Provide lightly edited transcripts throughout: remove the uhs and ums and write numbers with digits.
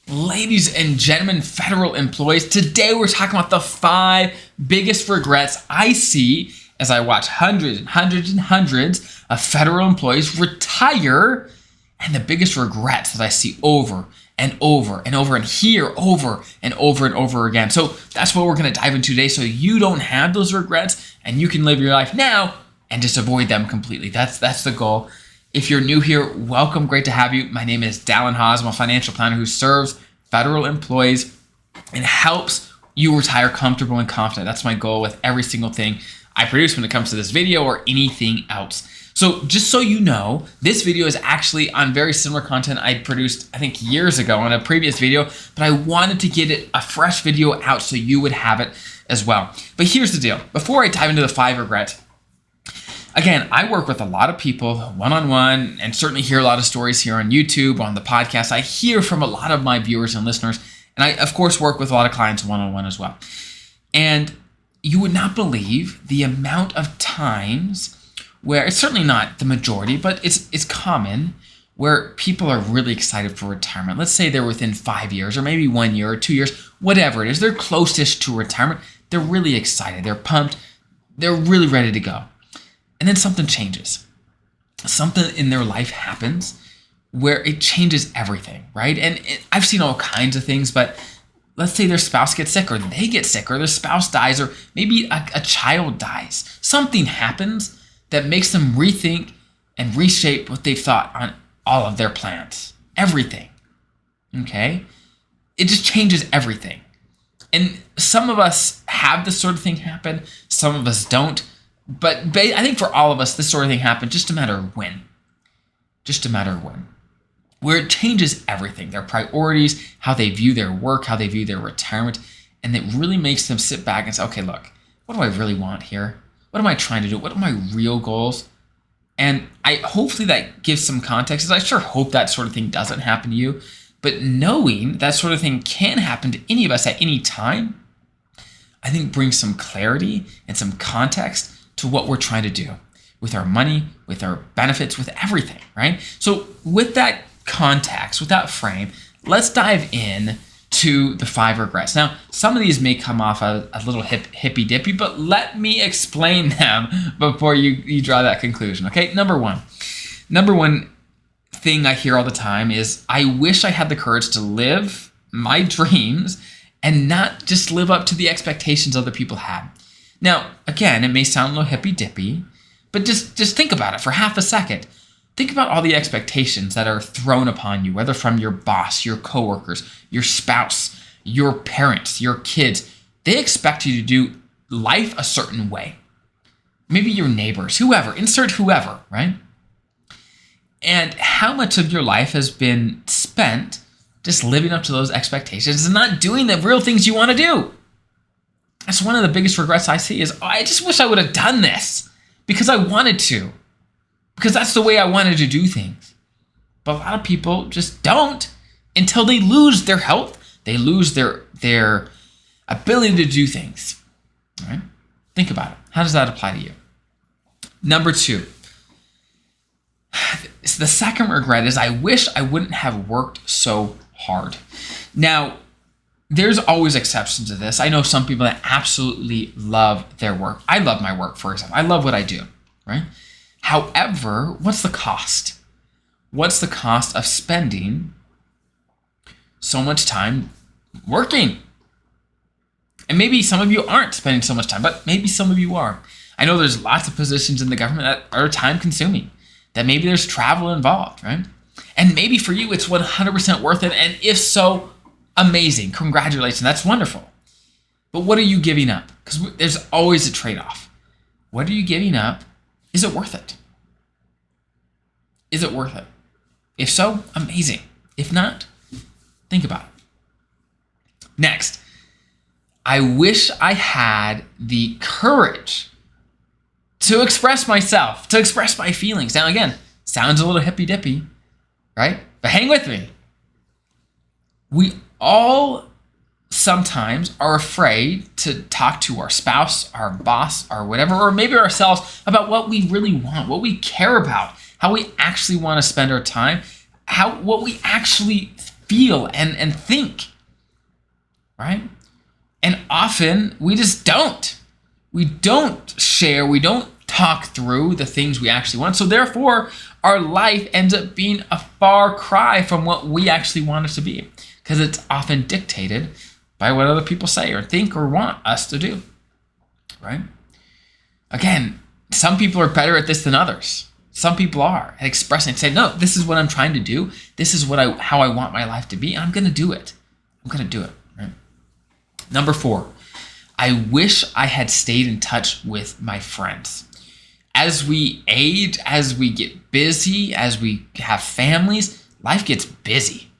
Ladies and gentlemen, federal employees, today we're talking about the 5 biggest regrets I see as I watch hundreds and hundreds and hundreds of federal employees retire, and the biggest regrets that I see over and over and over and hear over and over and over again. So that's what we're going to dive into today, so you don't have those regrets and you can live your life now and just avoid them completely. That's the goal. If you're new here, welcome. Great to have you. My name is Dallin Haas. I'm a financial planner who serves federal employees and helps you retire comfortable and confident. That's my goal with every single thing I produce when it comes to this video or anything else. So just so you know, this video is actually on very similar content I produced, I think, years ago on a previous video, but I wanted to get it a fresh video out so you would have it as well. But here's the deal. Before I dive into the 5 regrets, again, I work with a lot of people one-on-one and certainly hear a lot of stories here on YouTube, on the podcast. I hear from a lot of my viewers and listeners, and I, of course, work with a lot of clients one-on-one as well. And you would not believe the amount of times where, it's certainly not the majority, but it's common, where people are really excited for retirement. Let's say they're within 5 years or maybe 1 year or 2 years, whatever it is. They're closest to retirement. They're really excited. They're pumped. They're really ready to go. And then something changes. Something in their life happens where it changes everything, right? And I've seen all kinds of things, but let's say their spouse gets sick, or they get sick, or their spouse dies, or maybe a child dies. Something happens that makes them rethink and reshape what they've thought on all of their plans. Everything, okay? It just changes everything. And some of us have this sort of thing happen. Some of us don't. But I think for all of us, this sort of thing happens just a matter of when. Just a matter of when. Where it changes everything. Their priorities, how they view their work, how they view their retirement. And it really makes them sit back and say, okay, look, what do I really want here? What am I trying to do? What are my real goals? And hopefully that gives some context. I sure hope that sort of thing doesn't happen to you. But knowing that sort of thing can happen to any of us at any time, I think brings some clarity and some context to what we're trying to do with our money, with our benefits, with everything, right? So with that context, with that frame, let's dive in to the 5 regrets. Now, some of these may come off a little hippy-dippy, but let me explain them before you draw that conclusion, okay? Number one thing I hear all the time is, I wish I had the courage to live my dreams and not just live up to the expectations other people have. Now, again, it may sound a little hippy-dippy, but just think about it for half a second. Think about all the expectations that are thrown upon you, whether from your boss, your coworkers, your spouse, your parents, your kids. They expect you to do life a certain way. Maybe your neighbors, whoever, insert whoever, right? And how much of your life has been spent just living up to those expectations and not doing the real things you want to do? That's one of the biggest regrets I see is, I just wish I would have done this because I wanted to, because that's the way I wanted to do things. But a lot of people just don't until they lose their health. They lose their ability to do things. All right? Think about it. How does that apply to you? Number 2. The second regret is, I wish I wouldn't have worked so hard. Now, there's always exceptions to this. I know some people that absolutely love their work. I love my work, for example. I love what I do, right? However, what's the cost? What's the cost of spending so much time working? And maybe some of you aren't spending so much time, but maybe some of you are. I know there's lots of positions in the government that are time consuming, that maybe there's travel involved, right? And maybe for you, it's 100% worth it. And if so, amazing. Congratulations. That's wonderful. But what are you giving up? Because there's always a trade-off. What are you giving up? Is it worth it? Is it worth it? If so, amazing. If not, think about it. Next, I wish I had the courage to express myself, to express my feelings. Now, again, sounds a little hippy-dippy, right? But hang with me. We all sometimes are afraid to talk to our spouse, our boss, or whatever, or maybe ourselves about what we really want, what we care about, how we actually want to spend our time, what we actually feel and think, right? And often we just don't. We don't share, we don't talk through the things we actually want. So therefore, our life ends up being a far cry from what we actually want it to be, because it's often dictated by what other people say or think or want us to do, right? Again, some people are better at this than others. Some people are at expressing, say, no, this is what I'm trying to do. This is how I want my life to be. And I'm going to do it. I'm going to do it, right? Number 4, I wish I had stayed in touch with my friends. As we age, as we get busy, as we have families, life gets busy.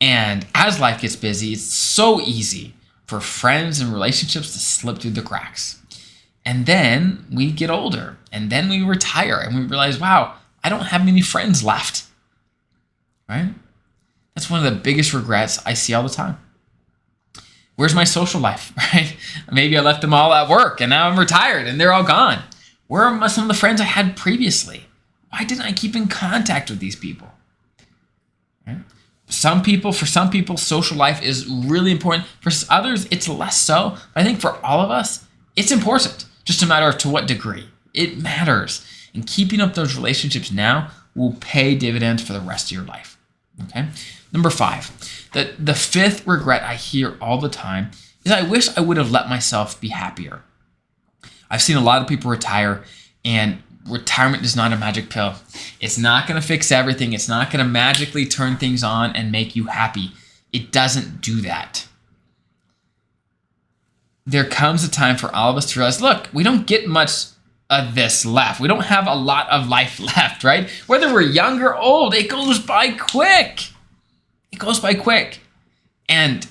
And as life gets busy, it's so easy for friends and relationships to slip through the cracks. And then we get older, and then we retire, and we realize, wow, I don't have many friends left, right? That's one of the biggest regrets I see all the time. Where's my social life, right? Maybe I left them all at work, and now I'm retired, and they're all gone. Where are some of the friends I had previously? Why didn't I keep in contact with these people? Right? For some people, social life is really important. For others, it's less so. But I think for all of us, it's important. Just a matter of to what degree. It matters. And keeping up those relationships now will pay dividends for the rest of your life. Okay? Number 5, the fifth regret I hear all the time is I wish I would have let myself be happier. I've seen a lot of people retire, and retirement is not a magic pill. It's not going to fix everything. It's not going to magically turn things on and make you happy. It doesn't do that. There comes a time for all of us to realize, look, we don't get much of this left. We don't have a lot of life left, right? Whether we're young or old, it goes by quick. It goes by quick. And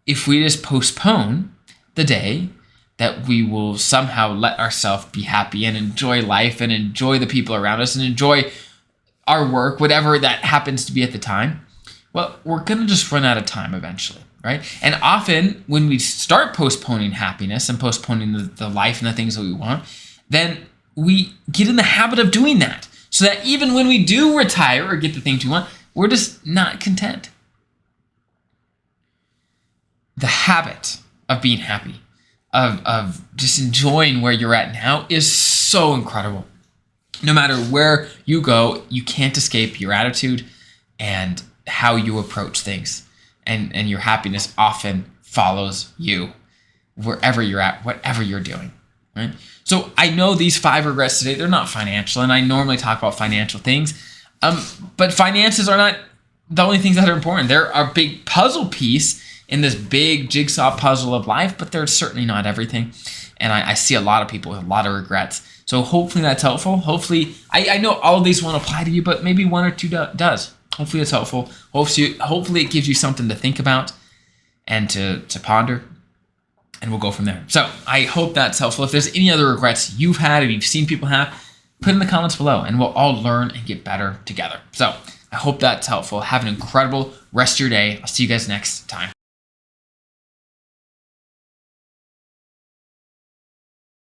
if we just postpone the day that we will somehow let ourselves be happy and enjoy life and enjoy the people around us and enjoy our work, whatever that happens to be at the time, well, we're going to just run out of time eventually, right? And often when we start postponing happiness and postponing the life and the things that we want, then we get in the habit of doing that. So that even when we do retire or get the things we want, we're just not content. The habit of being happy, of just enjoying where you're at now is so incredible. No matter where you go, you can't escape your attitude and how you approach things. And your happiness often follows you wherever you're at, whatever you're doing, right? So I know these 5 regrets today, they're not financial, and I normally talk about financial things, but finances are not the only things that are important. They're a big puzzle piece in this big jigsaw puzzle of life, but they're certainly not everything. And I see a lot of people with a lot of regrets. So hopefully that's helpful. Hopefully, I know all of these won't apply to you, but maybe 1 or 2 does. Hopefully it's helpful. Hopefully it gives you something to think about and to ponder, and we'll go from there. So I hope that's helpful. If there's any other regrets you've had or you've seen people have, put in the comments below, and we'll all learn and get better together. So I hope that's helpful. Have an incredible rest of your day. I'll see you guys next time.